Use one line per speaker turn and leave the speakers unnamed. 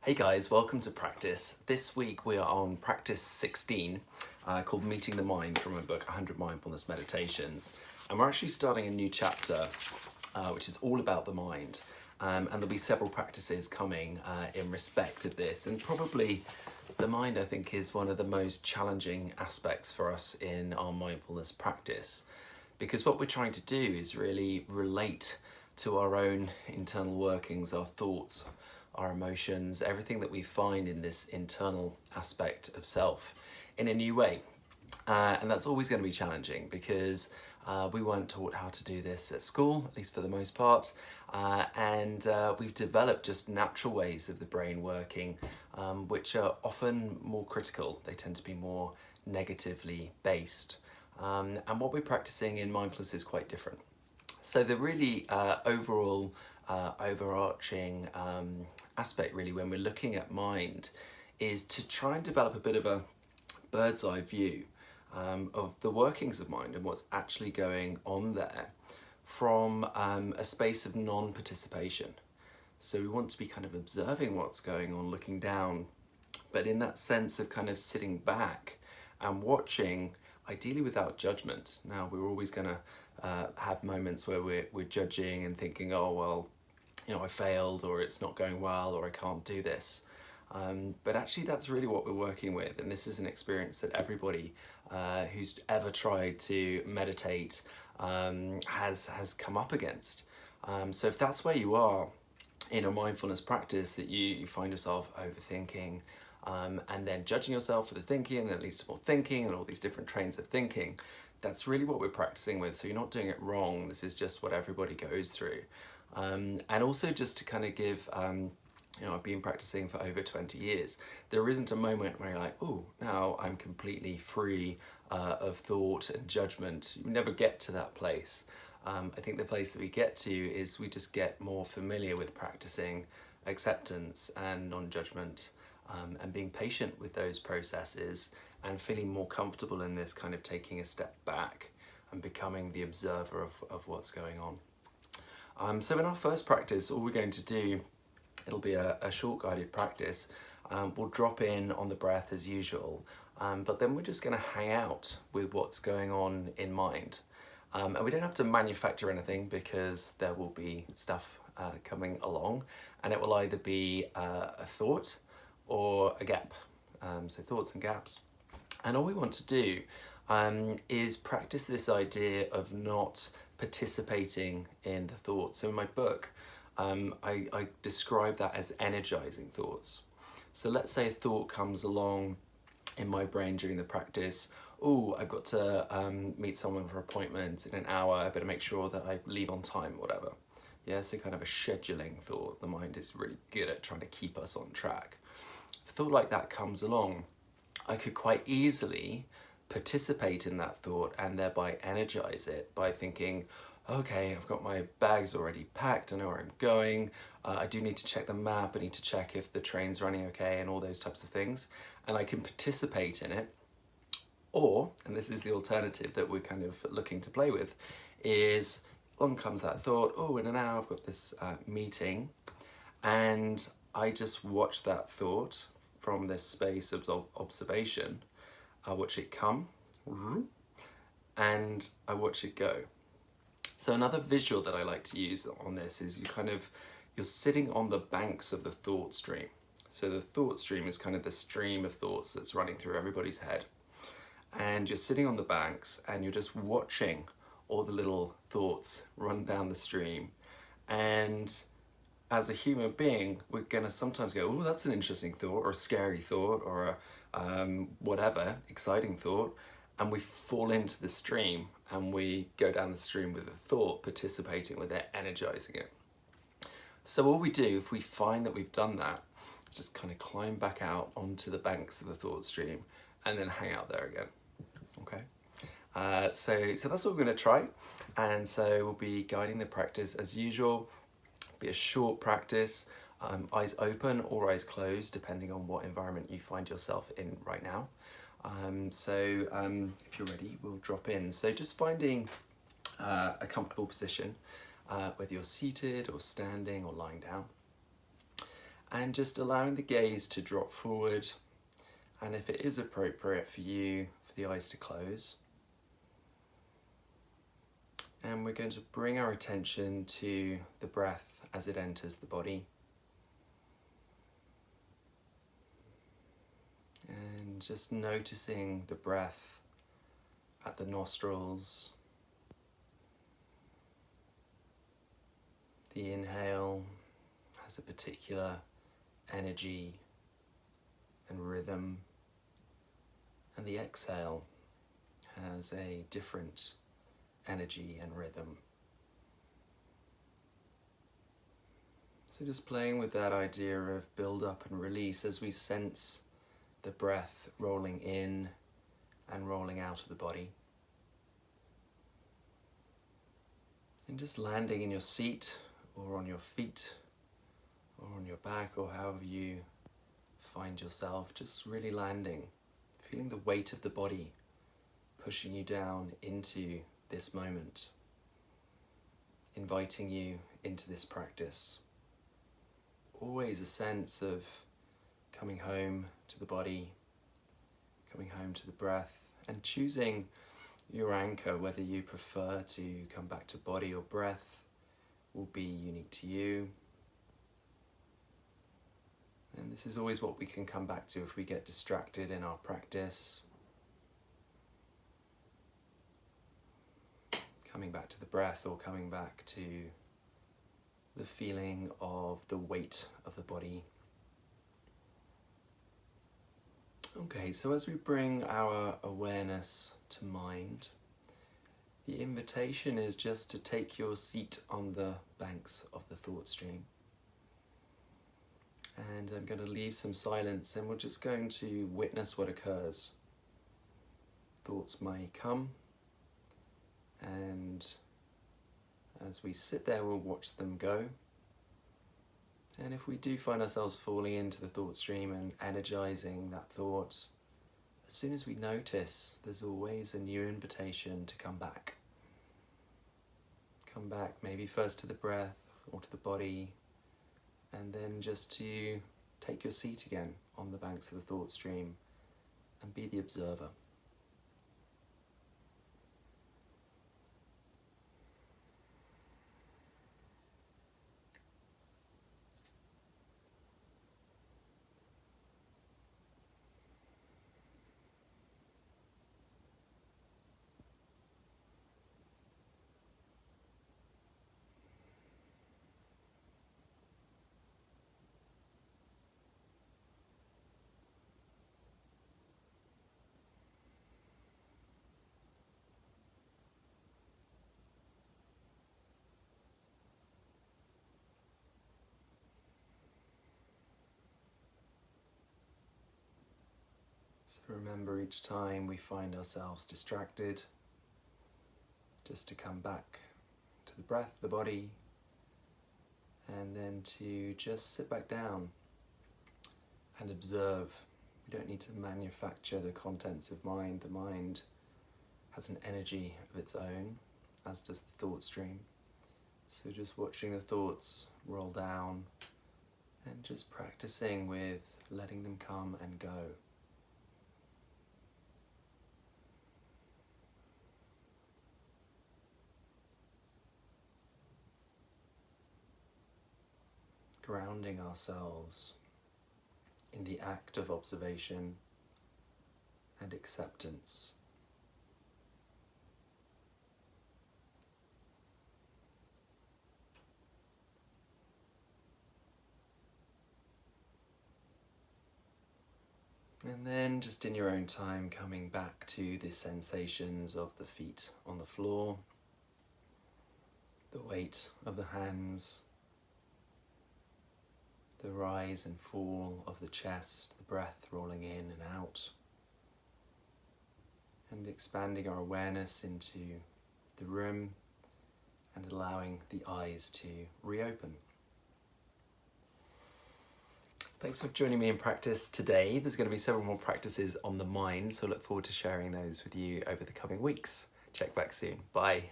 Hey guys, welcome to practice. This week we are on practice 16 called Meeting the Mind from my book 100 Mindfulness Meditations. And we're actually starting a new chapter which is all about the mind. And there'll be several practices coming in respect of this. And probably the mind, I think, is one of the most challenging aspects for us in our mindfulness practice. Because what we're trying to do is really relate to our own internal workings, our thoughts, our emotions, everything that we find in this internal aspect of self in a new way. And that's always going to be challenging because we weren't taught how to do this at school, at least for the most part. And we've developed just natural ways of the brain working, which are often more critical. They tend to be more negatively based. And what we're practicing in mindfulness is quite different. So the really overarching aspect really when we're looking at mind is to try and develop a bit of a bird's eye view of the workings of mind and what's actually going on there from a space of non-participation. So we want to be kind of observing what's going on, looking down, but in that sense of kind of sitting back and watching, ideally without judgment. Now we're always going to have moments where we're judging and thinking, oh well, you know, I failed, or it's not going well, or I can't do this. But actually that's really what we're working with, and this is an experience that everybody who's ever tried to meditate has come up against. So if that's where you are in a mindfulness practice, that you find yourself overthinking and then judging yourself for the thinking, and then leads to more thinking and all these different trains of thinking, that's really what we're practicing with. So you're not doing it wrong, this is just what everybody goes through. And also just to kind of give, you know, I've been practicing for over 20 years. There isn't a moment where you're like, oh, now I'm completely free of thought and judgment. You never get to that place. I think the place that we get to is we just get more familiar with practicing acceptance and non-judgment and being patient with those processes and feeling more comfortable in this kind of taking a step back and becoming the observer of what's going on. So in our first practice, all we're going to do, it'll be a short guided practice. We'll drop in on the breath as usual, but then we're just going to hang out with what's going on in mind. And we don't have to manufacture anything because there will be stuff coming along, and it will either be a thought or a gap. So thoughts and gaps. And all we want to do is practice this idea of not participating in the thoughts. So in my book, I describe that as energizing thoughts. So let's say a thought comes along in my brain during the practice. Oh, I've got to meet someone for an appointment in an hour. I better make sure that I leave on time, whatever. Yeah, so kind of a scheduling thought. The mind is really good at trying to keep us on track. If a thought like that comes along, I could quite easily participate in that thought and thereby energize it by thinking, okay, I've got my bags already packed, I know where I'm going, I do need to check the map, I need to check if the train's running okay and all those types of things, and I can participate in it. Or, and this is the alternative that we're kind of looking to play with, is along comes that thought, oh, in an hour I've got this meeting, and I just watch that thought from this space of observation. I watch it come and I watch it go. So another visual that I like to use on this is you're sitting on the banks of the thought stream. So the thought stream is kind of the stream of thoughts that's running through everybody's head. And you're sitting on the banks and you're just watching all the little thoughts run down the stream. And as a human being, we're gonna sometimes go, oh, that's an interesting thought, or a scary thought, or a whatever, exciting thought, and we fall into the stream and we go down the stream with the thought, participating with it, energizing it. So all we do, if we find that we've done that, is just kind of climb back out onto the banks of the thought stream and then hang out there again, okay? So that's what we're gonna try. And so we'll be guiding the practice as usual. Be a short practice, eyes open or eyes closed, depending on what environment you find yourself in right now. If you're ready, we'll drop in. So just finding a comfortable position, whether you're seated or standing or lying down. and just allowing the gaze to drop forward, and if it is appropriate for you, for the eyes to close. And we're going to bring our attention to the breath as it enters the body. And just noticing the breath at the nostrils. The inhale has a particular energy and rhythm, and the exhale has a different energy and rhythm. So just playing with that idea of build up and release as we sense the breath rolling in and rolling out of the body. And just landing in your seat or on your feet or on your back or however you find yourself, just really landing, feeling the weight of the body pushing you down into this moment, inviting you into this practice. Always a sense of coming home to the body, coming home to the breath, and choosing your anchor, whether you prefer to come back to body or breath, will be unique to you. And this is always what we can come back to if we get distracted in our practice. Coming back to the breath or coming back to the feeling of the weight of the body. Okay, so as we bring our awareness to mind, the invitation is just to take your seat on the banks of the thought stream. And I'm going to leave some silence and we're just going to witness what occurs. Thoughts may come, and as we sit there we'll watch them go. And if we do find ourselves falling into the thought stream and energizing that thought, as soon as we notice, there's always a new invitation to come back. Come back maybe first to the breath or to the body, and then just to take your seat again on the banks of the thought stream and be the observer. So remember, each time we find ourselves distracted, just to come back to the breath, the body, and then to just sit back down and observe. We don't need to manufacture the contents of mind. The mind has an energy of its own, as does the thought stream. So just watching the thoughts roll down and just practicing with letting them come and go. Grounding ourselves in the act of observation and acceptance. And then just in your own time coming back to the sensations of the feet on the floor, the weight of the hands, the rise and fall of the chest, the breath rolling in and out, and expanding our awareness into the room and allowing the eyes to reopen. Thanks for joining me in practice today. There's going to be several more practices on the mind, so I look forward to sharing those with you over the coming weeks. Check back soon. Bye.